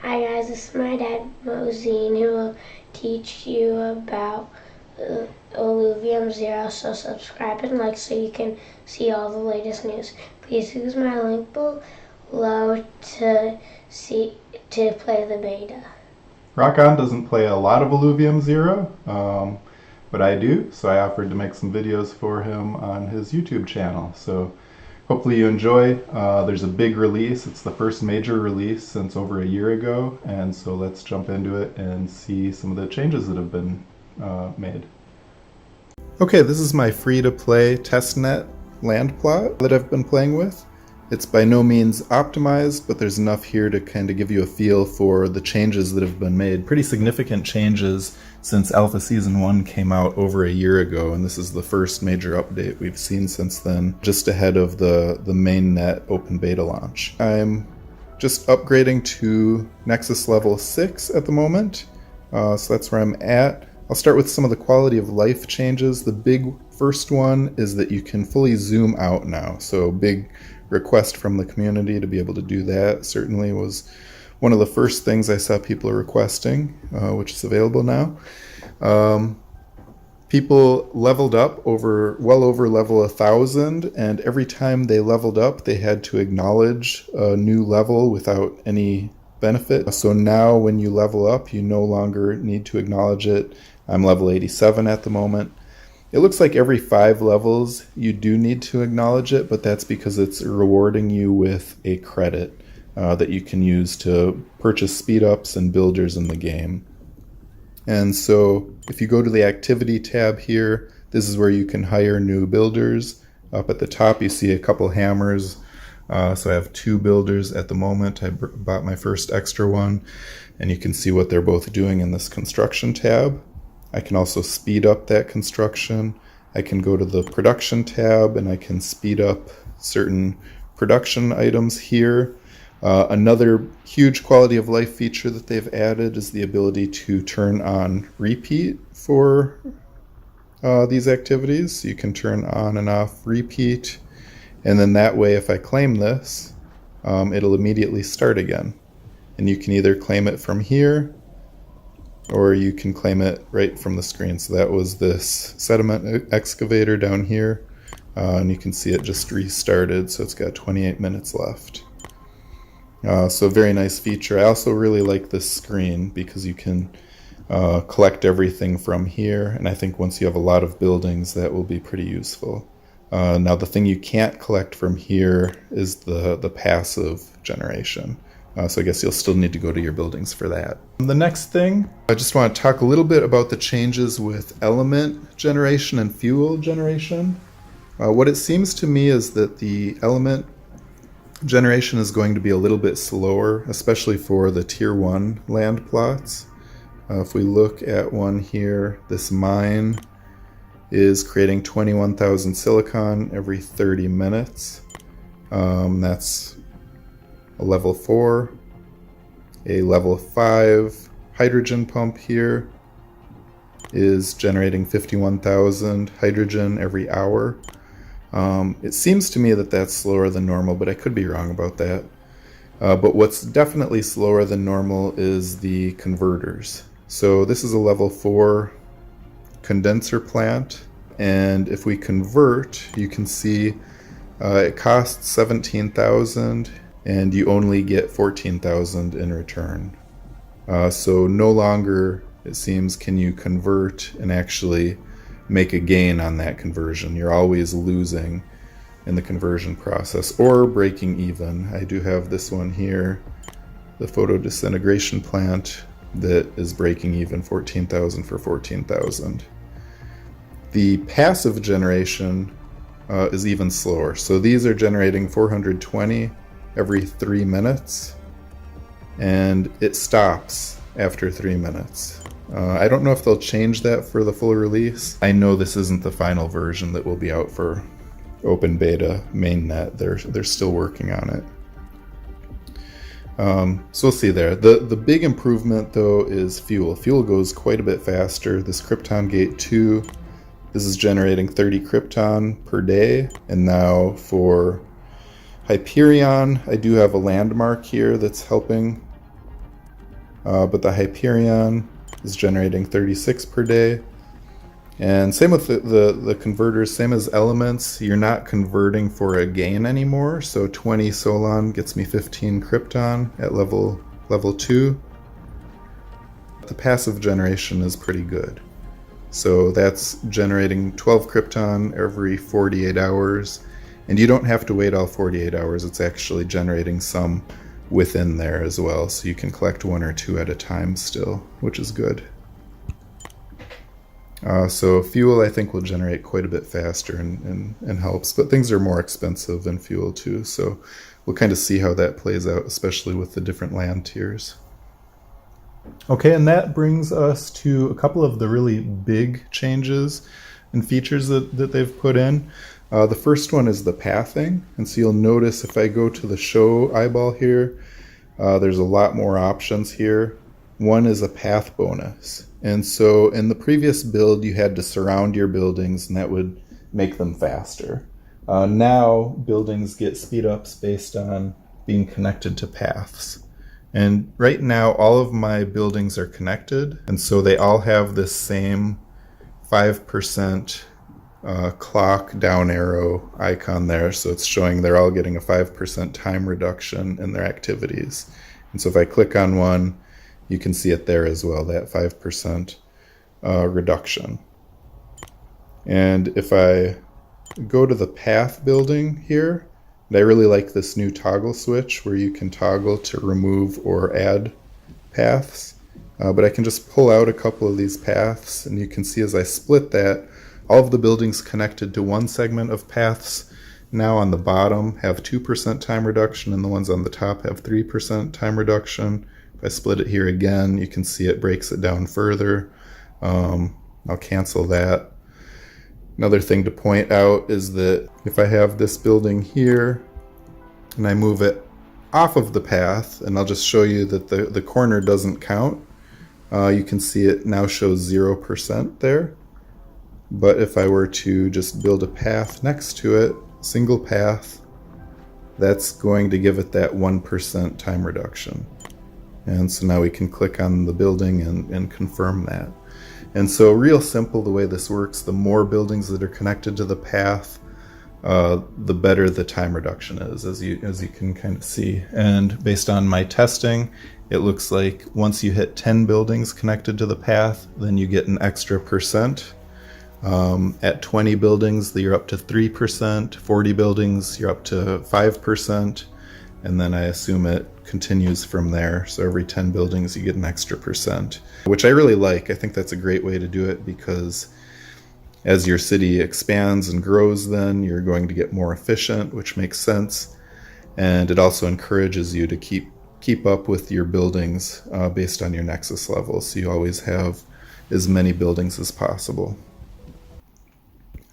Hi guys, this is my dad Mozeen who will teach you about Illuvium Zero, so subscribe and like so you can see all the latest news. Please use my link below to play the beta. Rock On doesn't play a lot of Illuvium Zero, but I do, so I offered to make some videos for him on his YouTube channel. So hopefully you enjoy. There's a big release. It's the first major release since over a year ago, and so let's jump into it and see some of the changes that have been made. Okay, this is my free-to-play testnet land plot that I've been playing with. It's by no means optimized, but there's enough here to kind of give you a feel for the changes that have been made. Pretty significant changes since Alpha Season 1 came out over a year ago, and this is the first major update we've seen since then, just ahead of the mainnet open beta launch. I'm just upgrading to Nexus level 6 at the moment, so that's where I'm at. I'll start with some of the quality of life changes. The big first one is that you can fully zoom out now, so big request from the community to be able to do that. Certainly was one of the first things I saw people requesting, which is available now. People leveled up well over level 1,000, and every time they leveled up, they had to acknowledge a new level without any benefit. So now when you level up, you no longer need to acknowledge it. I'm level 87 at the moment. It looks like every 5 levels you do need to acknowledge it, but that's because it's rewarding you with a credit that you can use to purchase speed-ups and builders in the game. And so if you go to the activity tab here, this is where you can hire new builders. Up at the top you see a couple hammers. So I have 2 builders at the moment. I bought my first extra one, and you can see what they're both doing in this construction tab. I can also speed up that construction. I can go to the production tab and I can speed up certain production items here. Another huge quality of life feature that they've added is the ability to turn on repeat for these activities. So you can turn on and off repeat, and then that way if I claim this, it'll immediately start again. And you can either claim it from here, or you can claim it right from the screen. So that was this sediment excavator down here, and you can see it just restarted, so it's got 28 minutes left. So very nice feature. I also really like this screen because you can collect everything from here, and I think once you have a lot of buildings that will be pretty useful. Now the thing you can't collect from here is the passive generation. So I guess you'll still need to go to your buildings for that. The next thing, I just want to talk a little bit about the changes with element generation and fuel generation. What it seems to me is that the element generation is going to be a little bit slower, especially for the tier 1 land plots. If we look at one here, this mine is creating 21,000 silicon every 30 minutes. That's a level 4, a level 5 hydrogen pump here is generating 51,000 hydrogen every hour. It seems to me that that's slower than normal, but I could be wrong about that. But what's definitely slower than normal is the converters. So this is a level 4 condenser plant, and if we convert, you can see it costs 17,000 and you only get 14,000 in return. So no longer, it seems, can you convert and actually make a gain on that conversion. You're always losing in the conversion process or breaking even. I do have this one here, the photo disintegration plant, that is breaking even 14,000 for 14,000. The passive generation is even slower. So these are generating 420 every 3 minutes, and it stops after 3 minutes. I don't know if they'll change that for the full release. I know this isn't the final version that will be out for open beta mainnet. They're still working on it. So we'll see there. The big improvement though is fuel. Fuel goes quite a bit faster. This Krypton Gate 2, this is generating 30 Krypton per day, and now for Hyperion, I do have a landmark here that's helping but the Hyperion is generating 36 per day. And same with the converters, same as elements, you're not converting for a gain anymore. So 20 Solon gets me 15 Krypton at level 2. The passive generation is pretty good. So that's generating 12 Krypton every 48 hours. And you don't have to wait all 48 hours, it's actually generating some within there as well. So you can collect 1 or 2 at a time still, which is good. So fuel I think will generate quite a bit faster and helps, but things are more expensive than fuel too, so we'll kind of see how that plays out, especially with the different land tiers. Okay, and that brings us to a couple of the really big changes and features that they've put in. The first one is the pathing, and so you'll notice if I go to the show eyeball here, there's a lot more options here. One is a path bonus. And so in the previous build, you had to surround your buildings and that would make them faster. Now buildings get speed ups based on being connected to paths. And right now all of my buildings are connected, and so they all have this same 5% clock down arrow icon there. So it's showing they're all getting a 5% time reduction in their activities. And so if I click on one, you can see it there as well, that 5% reduction. And if I go to the path building here, and I really like this new toggle switch where you can toggle to remove or add paths. But I can just pull out a couple of these paths, and you can see as I split that, all of the buildings connected to one segment of paths now on the bottom have 2% time reduction, and the ones on the top have 3% time reduction. If I split it here again, you can see it breaks it down further. I'll cancel that. Another thing to point out is that if I have this building here and I move it off of the path, and I'll just show you that the corner doesn't count, you can see it now shows 0% there. But if I were to just build a path next to it, single path, that's going to give it that 1% time reduction. And so now we can click on the building and confirm that. And so real simple the way this works, the more buildings that are connected to the path, the better the time reduction is, as you can kind of see. And based on my testing, it looks like once you hit 10 buildings connected to the path, then you get an extra percent. At 20 buildings, you're up to 3%, 40 buildings, you're up to 5%, and then I assume it continues from there. So every 10 buildings, you get an extra percent, which I really like. I think that's a great way to do it because as your city expands and grows, then you're going to get more efficient, which makes sense. And it also encourages you to keep up with your buildings based on your Nexus level. So you always have as many buildings as possible.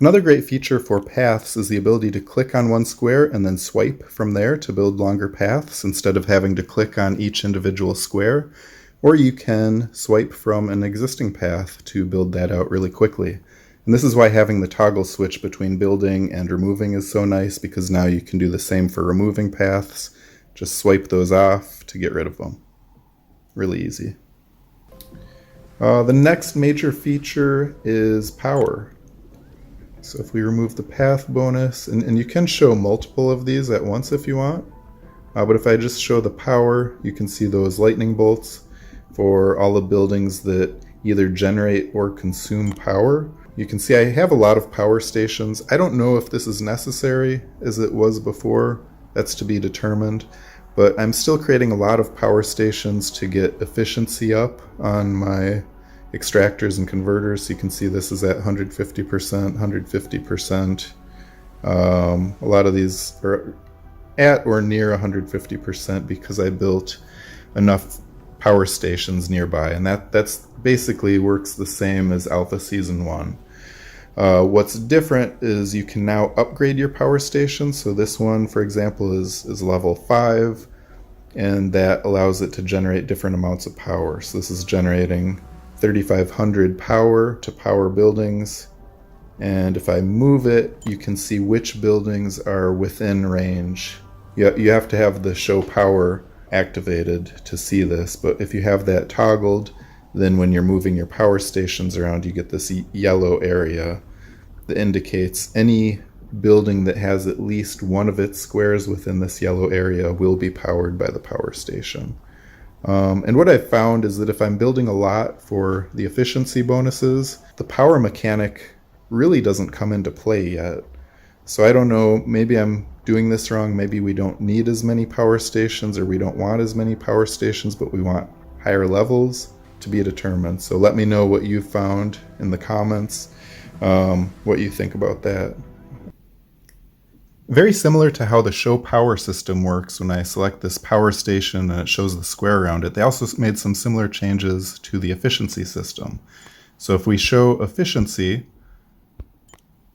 Another great feature for paths is the ability to click on one square and then swipe from there to build longer paths instead of having to click on each individual square. Or you can swipe from an existing path to build that out really quickly. And this is why having the toggle switch between building and removing is so nice, because now you can do the same for removing paths. Just swipe those off to get rid of them. Really easy. The next major feature is power. So if we remove the path bonus, and you can show multiple of these at once if you want, but if I just show the power, you can see those lightning bolts for all the buildings that either generate or consume power. You can see I have a lot of power stations. I don't know if this is necessary as it was before. That's to be determined. But I'm still creating a lot of power stations to get efficiency up on my extractors and converters. So you can see this is at 150%, 150%. A lot of these are at or near 150% because I built enough power stations nearby, and that's basically works the same as Alpha Season 1. What's different is you can now upgrade your power station. So this one, for example, is level 5, and that allows it to generate different amounts of power. So this is generating 3,500 power to power buildings, and if I move it, you can see which buildings are within range. You have to have the show power activated to see this, but if you have that toggled, then when you're moving your power stations around, you get this yellow area that indicates any building that has at least one of its squares within this yellow area will be powered by the power station. And what I've found is that if I'm building a lot for the efficiency bonuses, the power mechanic really doesn't come into play yet. So I don't know, maybe I'm doing this wrong. Maybe we don't need as many power stations, or we don't want as many power stations, but we want higher levels, to be determined. So let me know what you found in the comments, what you think about that. Very similar to how the show power system works, when I select this power station and it shows the square around it, they also made some similar changes to the efficiency system. So if we show efficiency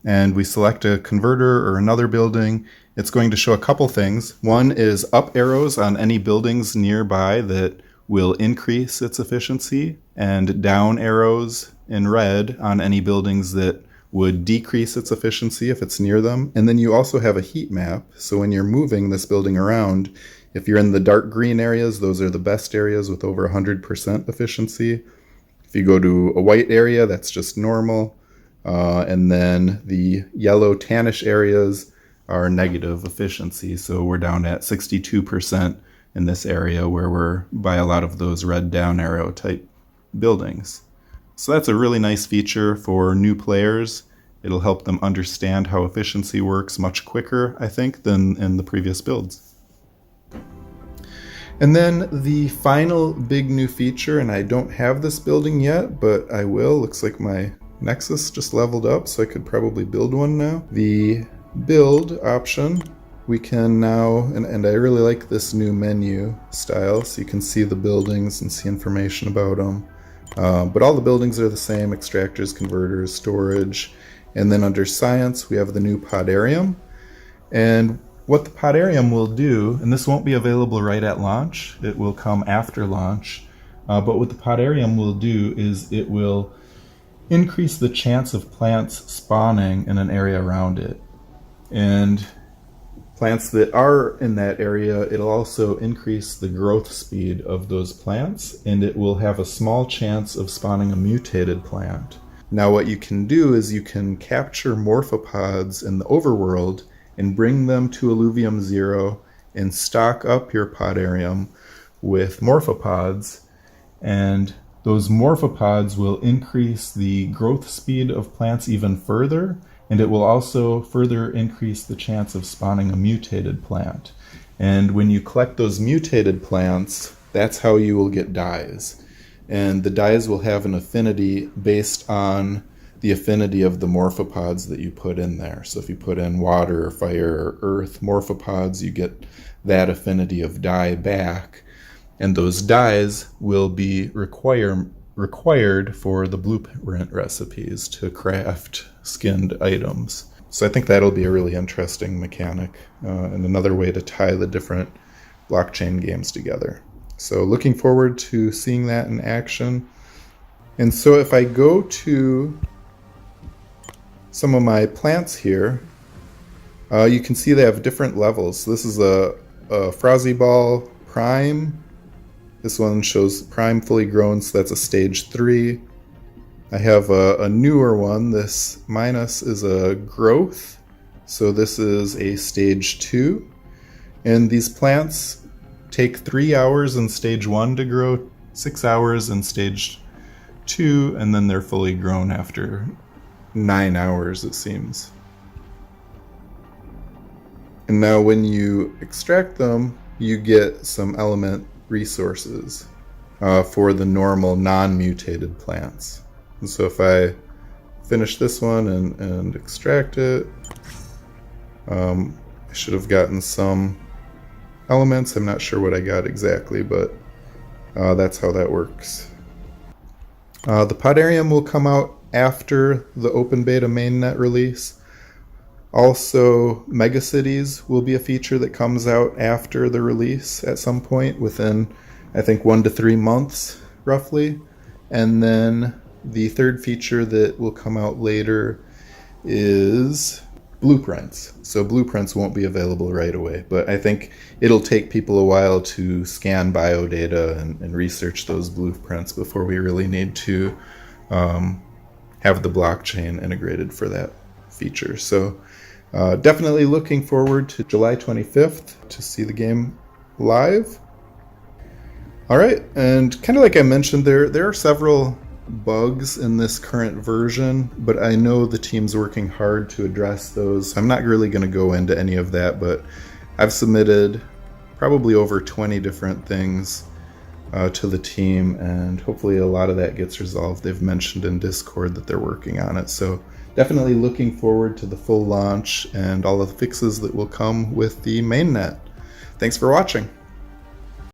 and we select a converter or another building, it's going to show a couple things. One is up arrows on any buildings nearby that will increase its efficiency, and down arrows in red on any buildings that would decrease its efficiency if it's near them. And then you also have a heat map, so when you're moving this building around, if you're in the dark green areas, those are the best areas with over 100% efficiency. If you go to a white area, that's just normal. And then the yellow tannish areas are negative efficiency, so we're down at 62% in this area where we're by a lot of those red down arrow type buildings. So that's a really nice feature for new players. It'll help them understand how efficiency works much quicker, I think, than in the previous builds. And then the final big new feature, and I don't have this building yet, but I will. Looks like my Nexus just leveled up, so I could probably build one now. The build option, we can now, and I really like this new menu style, so you can see the buildings and see information about them. But all the buildings are the same: extractors, converters, storage. And then under science, we have the new podarium. And what the podarium will do, and this won't be available right at launch, it will come after launch, but what the podarium will do is it will increase the chance of plants spawning in an area around it. And plants that are in that area, it'll also increase the growth speed of those plants, and it will have a small chance of spawning a mutated plant. Now what you can do is you can capture morphopods in the overworld and bring them to Illuvium Zero and stock up your podarium with morphopods, and those morphopods will increase the growth speed of plants even further, and it will also further increase the chance of spawning a mutated plant. And when you collect those mutated plants, that's how you will get dyes. And the dyes will have an affinity based on the affinity of the morphopods that you put in there. So if you put in water or fire or earth morphopods, you get that affinity of dye back. And those dyes will be required for the blueprint recipes to craft skinned items. So I think that'll be a really interesting mechanic and another way to tie the different blockchain games together. So looking forward to seeing that in action. And so if I go to some of my plants here, you can see they have different levels. So this is a Frozzy Ball Prime. This one shows Prime fully grown, so that's a stage 3. I have a newer one. This minus is a growth, so this is a stage 2. And these plants take 3 hours in stage 1 to grow, 6 hours in stage 2, and then they're fully grown after 9 hours, it seems. And now when you extract them, you get some element resources for the normal non-mutated plants. And so if I finish this one and extract it, I should have gotten some elements. I'm not sure what I got exactly, but that's how that works. The podarium will come out after the open beta mainnet release. Also, megacities will be a feature that comes out after the release at some point within, I think, 1 to 3 months roughly. And then the third feature that will come out later is blueprints. So blueprints won't be available right away, but I think it'll take people a while to scan biodata and research those blueprints before we really need to have the blockchain integrated for that feature. So definitely looking forward to July 25th to see the game live. All right, and kind of like I mentioned, there are several bugs in this current version, but I know the team's working hard to address those. I'm not really going to go into any of that, but I've submitted probably over 20 different things to the team, and hopefully a lot of that gets resolved. They've mentioned in Discord that they're working on it, so definitely looking forward to the full launch and all of the fixes that will come with the mainnet. Thanks for watching.